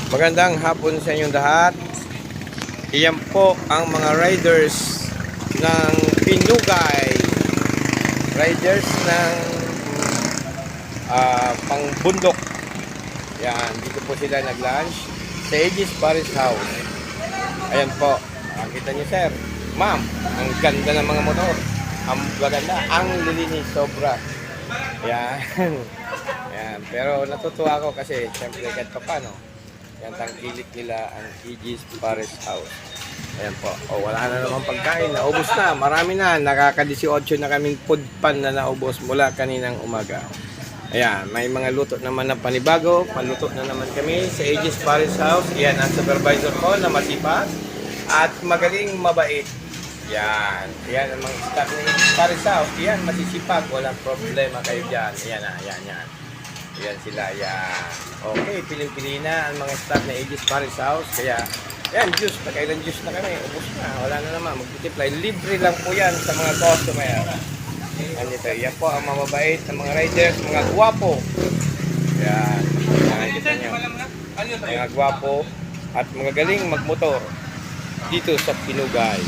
Magandang hapon sa inyong lahat. Iyan po ang mga riders ng Pinugay. Riders ng pangbundok. Yan, dito po sila nag-lunch sa Aegis Paris House. Ayan po. Kita niyo sir. Ma'am, ang ganda ng mga motor. Ang ganda, ang lilinis sobra. Yan. Yan. Pero natutuwa ako kasi siyempre kahit pa paano. Yan, tangkilik nila ang Aegis Paris House. Ayan po. O, wala na naman pagkain. Naubos na. Marami na. Nakaka-18 na kaming food pan na naubos mula kaninang umaga. Ayan. May mga luto naman na panibago. Paluto na naman kami sa Aegis Paris House. Ayan ang supervisor ko na masipag at magaling mabait. Yan. Yan ang mga staff ng Aegis Paris House. Yan, masisipag. Walang problema kayo dyan. Ayan na. Ayan, yan. Yan sila, yan. Okay, piling-pili na ang mga staff na Aegis Paris House. Kaya, yan, juice. Nakailan juice na kami. Ubus na. Wala na naman. Mag-multiply. Libre lang po yan sa mga customer. Andito, yan po ang mamabait ng mga riders, mga gwapo. Yan. Nakikita nyo. Mga gwapo at mga galing magmotor dito sa Pinugay.